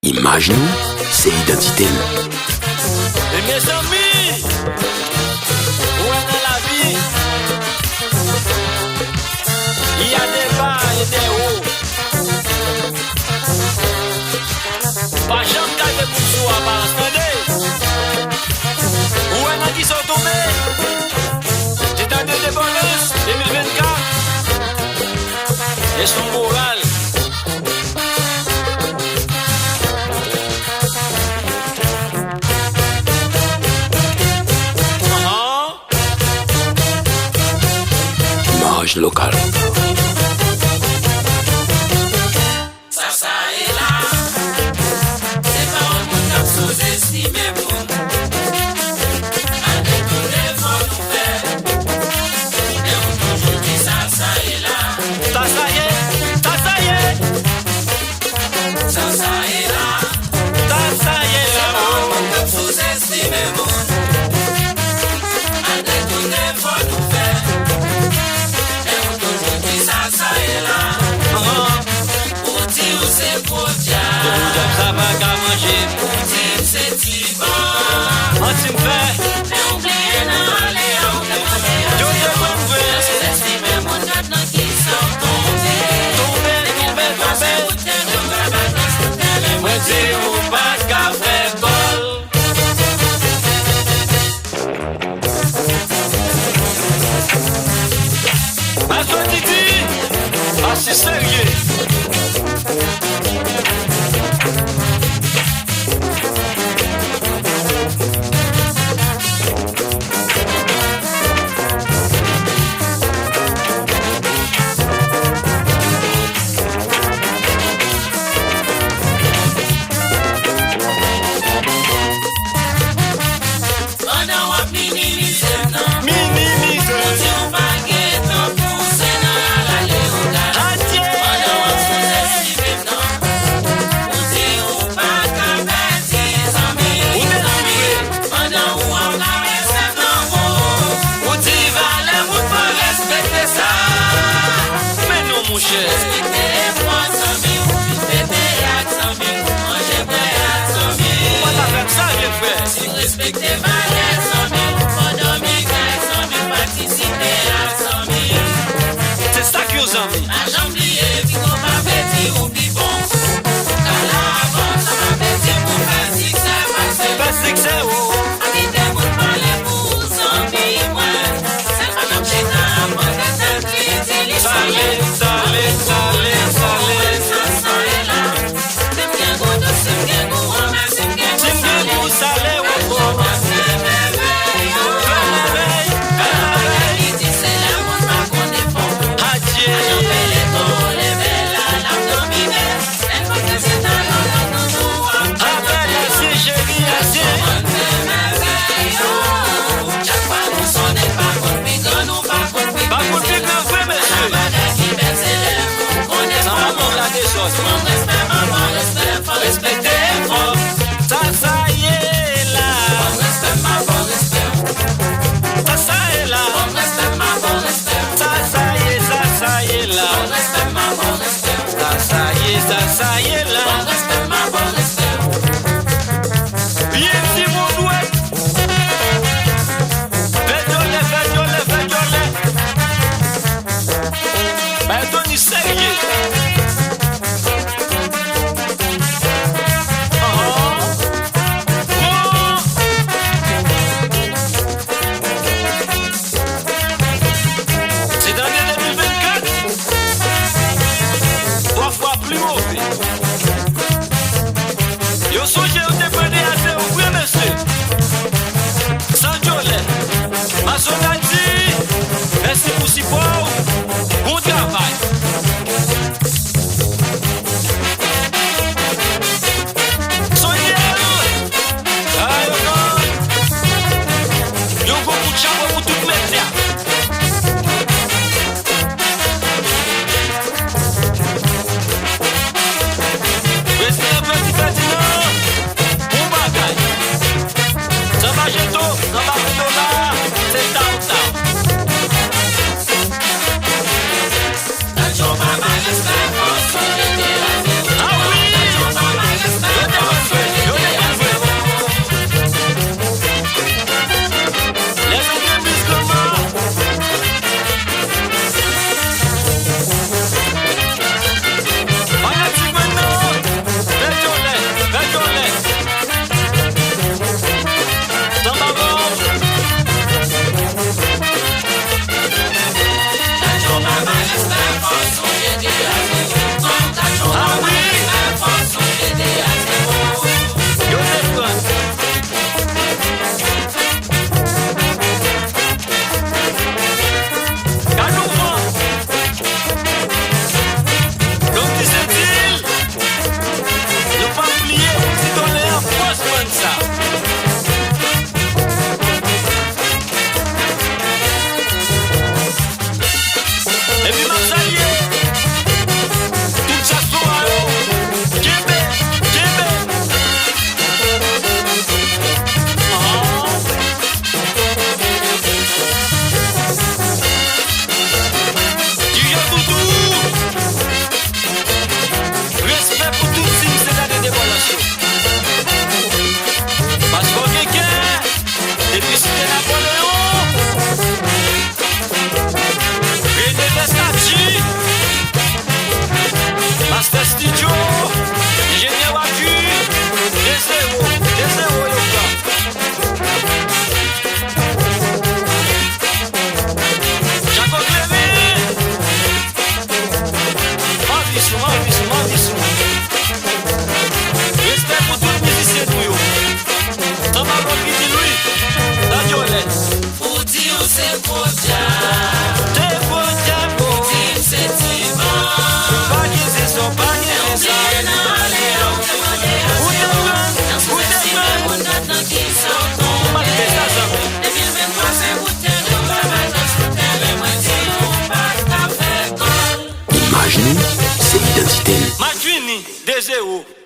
Image nous, c'est identité. Et mes amis, où est dans la vie, il y a des bas et des hauts. Pas jamais garder pour soi, pas attendez. Où est dans qui sont tombés? C'est un des bonus 2024. Et son moral. Image locale. Ça est là. C'est pas un monde qui a sous-estimé bon. Avec tous les fonds nous fait. Et on toujours dit ça est là. Ça y est, ça y est. Ça est là. Ça y est C'est là. pas un monde qui a sous-estimé bon. Avec tous les fonds nous fait. Et on toujours dit ça est là. Pour dire c'est pour dire. Ça va qu'à manger. Pour dire c'est Tibo. On t'y fait. Mais oubliez non, allez, Yo te compré. sous-estimé mon maintenant qui sont tombés. Tombé. Moi dis ou pas qu'à faire bol. À toi Titi. Ah c'est sérieux. Pendant wap minimize nan, Minimise. ou di ou pa gen tan pou se nan la le ou la. Adieu. Pendant wap sous-estimé nan, ou di ou pa ka bati zanmi. Ou te zanmi. Pendant ou an la rese nan wou, ou di vale moun pa respekte sa. Mais non mon cher. Respekte e fwa zanmi, ou pi bebe ak zanmi, manje bre ak zanmi. Moi t'as fait ça j'ai fait. Si respekte vale zanmi, fondormi kay zanmi, patisipe ak zanmi. C'est ça qui aux amis. A jambliye pi kon pa beti ou pi bon. Kala avan sa pa beti pou pasi sa pase. Parce que c'est où. Akite moun pale pou zanmi mwen. Se pa nam chita apan de tan ki di li Salé, salé, salé, salé. Sa e la. Sim gen go do sim gen go ame sim gen go Tim salé. Gou salé ou bon. Joma se bebe yo. Réveil, réveil. Li di se le moun pa kone fon. Adieu. Pele to leve la la domine. En kote se ta yo la nou Appelle assis, chérie, assis. Pas pour le plus grand frère, monsieur. Ça va mon la des choses. Respectez fort. Ça y est là. Ça y est là. Ça y est là. Ça y est là. Bien si mon doué. Fais-le. Ben, Tony, sérieux. tombe. Pas de ça, jamais. 2023 c'est goûter, nous travail dans ce terrain, moi si nous pas qu'à faire gol. Image nous, c'est identité. Match fini, 2-0.